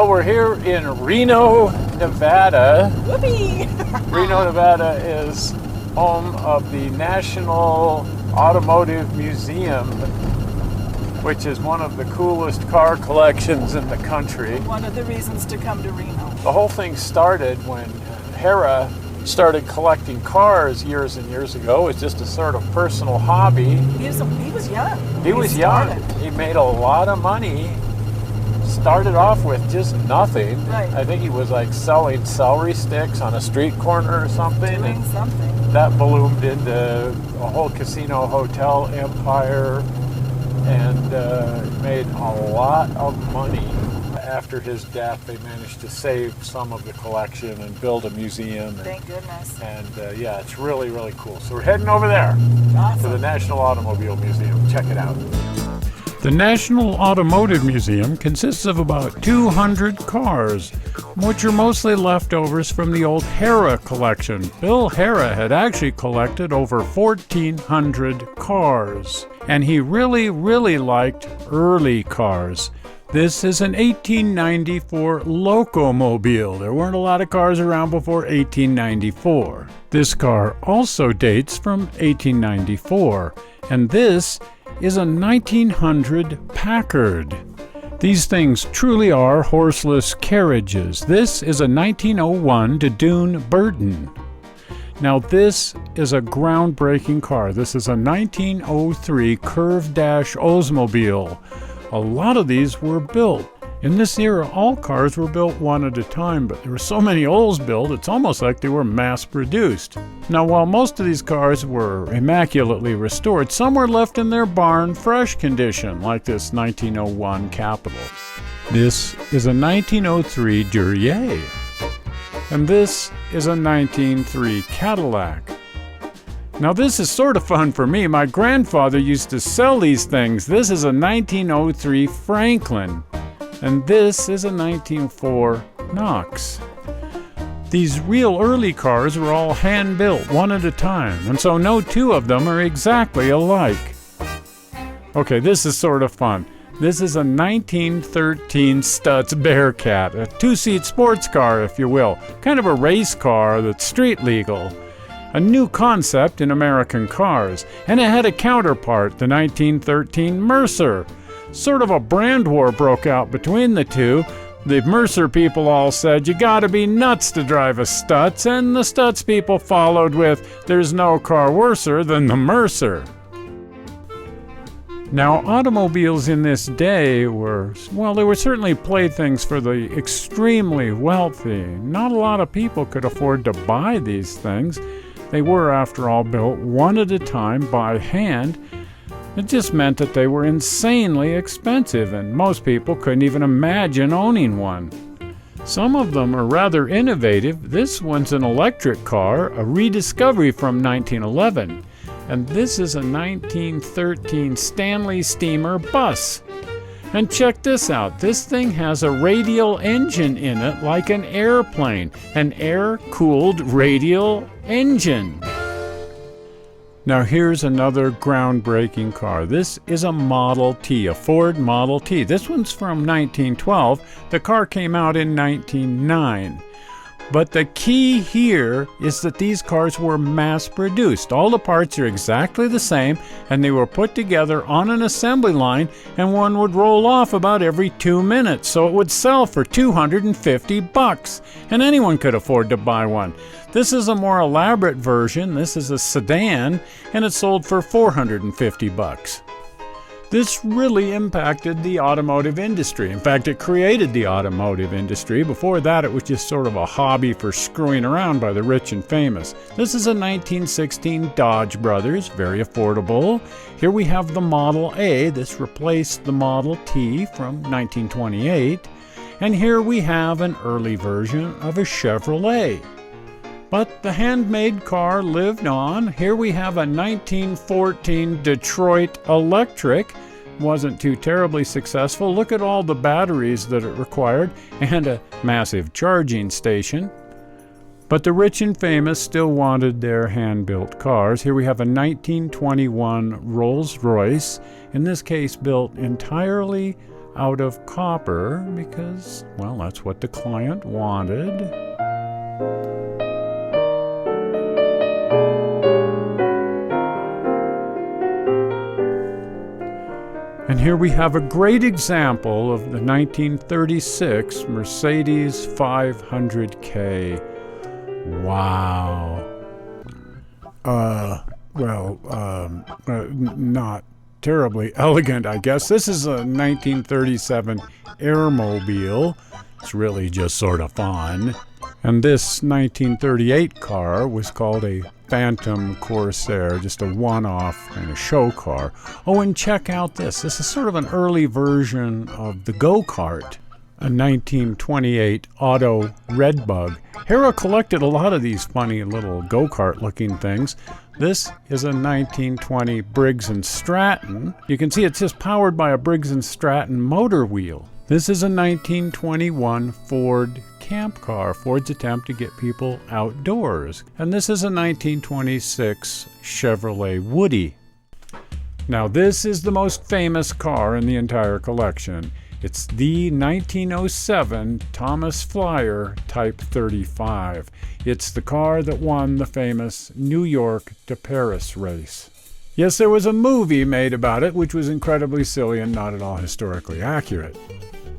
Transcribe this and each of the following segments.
Well, we're here in Reno, Nevada. Whoopee! Reno, Nevada is home of the National Automotive Museum, which is one of the coolest car collections in the country. One of the reasons to come to Reno. The whole thing started when Harrah started collecting cars years and years ago. It was just a sort of personal hobby. He was young. He was young. He made a lot of money. Started off with just nothing. Right. I think he was like selling celery sticks on a street corner or something. Doing something. That ballooned into a whole casino hotel empire and made a lot of money. After his death, they managed to save some of the collection and build a museum. Thank goodness. And yeah, it's really, really cool. So we're heading over there Awesome. to the National Automobile Museum. Check it out. The National Automotive Museum consists of about 200 cars, which are mostly leftovers from the old Harrah collection. Bill Harrah had actually collected over 1,400 cars, and he really, really liked early cars. This is an 1894 Locomobile. There weren't a lot of cars around before 1894. This car also dates from 1894, and this is a 1900 Packard. These things truly are horseless carriages. This is a 1901 Dune Burton. Now this is a groundbreaking car. This is a 1903 Curve Dash Oldsmobile. A lot of these were built. In this era, all cars were built one at a time, but there were so many Olds built, it's almost like they were mass-produced. Now, while most of these cars were immaculately restored, some were left in their barn fresh condition, like this 1901 Capital. This is a 1903 Duryea. And this is a 1903 Cadillac. Now this is sort of fun for me. My grandfather used to sell these things. This is a 1903 Franklin, and this is a 1904 Knox. These real early cars were all hand-built, one at a time, and so no two of them are exactly alike. Okay, this is sort of fun. This is a 1913 Stutz Bearcat, a two-seat sports car, if you will, kind of a race car that's street legal. A new concept in American cars, and it had a counterpart, the 1913 Mercer. Sort of a brand war broke out between the two. The Mercer people all said, "You gotta be nuts to drive a Stutz," and the Stutz people followed with, "There's no car worser than the Mercer." Now, automobiles in this day were, well, they were certainly playthings for the extremely wealthy. Not a lot of people could afford to buy these things. They were, after all, built one at a time by hand. It just meant that they were insanely expensive, and most people couldn't even imagine owning one. Some of them are rather innovative. This one's an electric car, a rediscovery from 1911. And this is a 1913 Stanley Steamer bus. And check this out. This thing has a radial engine in it like an airplane. An air-cooled radial engine. Now here's another groundbreaking car. This is a Model T, a Ford Model T. This one's from 1912. The car came out in 1909. But the key here is that these cars were mass-produced. All the parts are exactly the same, and they were put together on an assembly line, and one would roll off about every 2 minutes, so it would sell for $250, and anyone could afford to buy one. This is a more elaborate version. This is a sedan, and it sold for $450. This really impacted the automotive industry. In fact, it created the automotive industry. Before that, it was just sort of a hobby for screwing around by the rich and famous. This is a 1916 Dodge Brothers, very affordable. Here we have the Model A. This replaced the Model T from 1928. And here we have an early version of a Chevrolet. But the handmade car lived on. Here we have a 1914 Detroit Electric. Wasn't too terribly successful. Look at all the batteries that it required and a massive charging station. But the rich and famous still wanted their hand-built cars. Here we have a 1921 Rolls-Royce, in this case built entirely out of copper because, well, that's what the client wanted. And here we have a great example of the 1936 Mercedes 500K. Wow. Not terribly elegant, I guess. This is a 1937 Airmobile. It's really just sort of fun. And this 1938 car was called a Phantom Corsair, just a one-off kind of show car. Oh, and check out this. This is sort of an early version of the go-kart, a 1928 Auto Redbug. Harrah collected a lot of these funny little go-kart looking things. This is a 1920 Briggs & Stratton. You can see it's just powered by a Briggs & Stratton motor wheel. This is a 1921 Ford camp car, Ford's attempt to get people outdoors. And this is a 1926 Chevrolet Woody. Now this is the most famous car in the entire collection. It's the 1907 Thomas Flyer Type 35. It's the car that won the famous New York to Paris race. Yes, there was a movie made about it, which was incredibly silly and not at all historically accurate.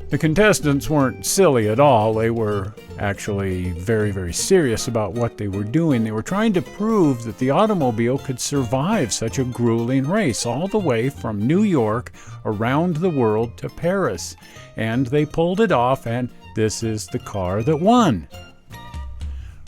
The contestants weren't silly at all. They were actually very, very serious about what they were doing. They were trying to prove that the automobile could survive such a grueling race all the way from New York around the world to Paris. And they pulled it off, and this is the car that won.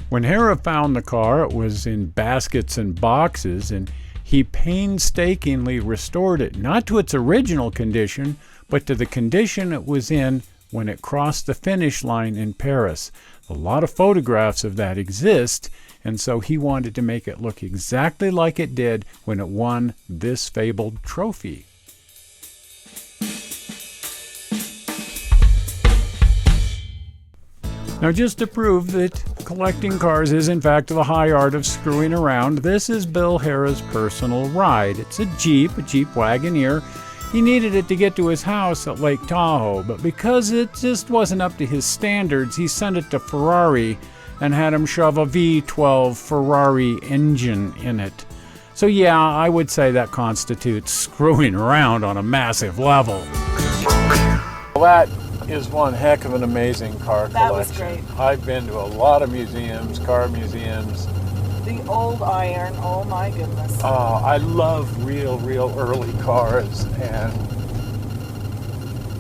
When Harrah found the car, it was in baskets and boxes, and he painstakingly restored it, not to its original condition, but to the condition it was in when it crossed the finish line in Paris. A lot of photographs of that exist, and so he wanted to make it look exactly like it did when it won this fabled trophy. Now, just to prove that collecting cars is in fact the high art of screwing around, this is Bill Harrah's personal ride. It's a Jeep Wagoneer. He needed it to get to his house at Lake Tahoe, but because it just wasn't up to his standards, he sent it to Ferrari and had him shove a V12 Ferrari engine in it. So yeah, I would say that constitutes screwing around on a massive level. Well, that is one heck of an amazing car collection. That was great. I've been to a lot of museums, car museums. The old iron, oh my goodness. I love real early cars, and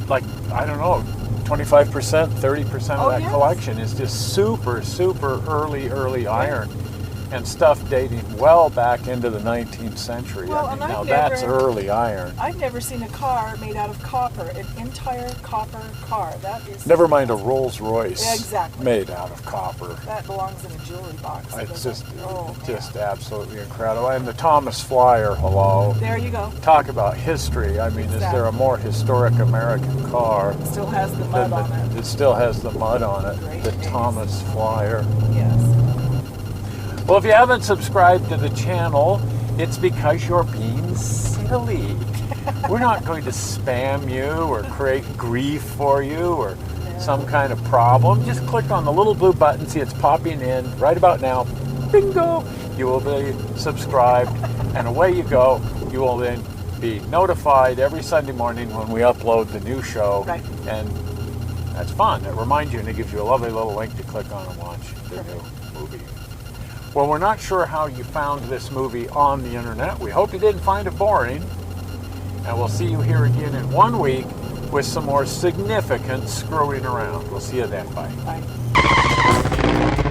like, I don't know, 25%, 30% of that collection is just super early iron. And stuff dating well back into the 19th century. Well, I mean, and now that's early iron. I've never seen a car made out of copper, an entire copper car. That is... Never mind a Rolls Royce exactly. made out of copper. That belongs in a jewelry box. It's just absolutely incredible. And the Thomas Flyer, hello. There you go. Talk about history. I mean, Is there a more historic American car? It still has the mud on it. It still has the mud on it. Great the days. Thomas Flyer. Yes. Well, if you haven't subscribed to the channel, it's because you're being silly. We're not going to spam you or create grief for you or some kind of problem. Just click on the little blue button, see it's popping in right about now. Bingo! You will be subscribed, and away you go. You will then be notified every Sunday morning when we upload the new show. Right. And that's fun. It reminds you, and it gives you a lovely little link to click on and watch the new movie. Well, we're not sure how you found this movie on the internet. We hope you didn't find it boring. And we'll see you here again in 1 week with some more significant screwing around. We'll see you then. Bye. Bye.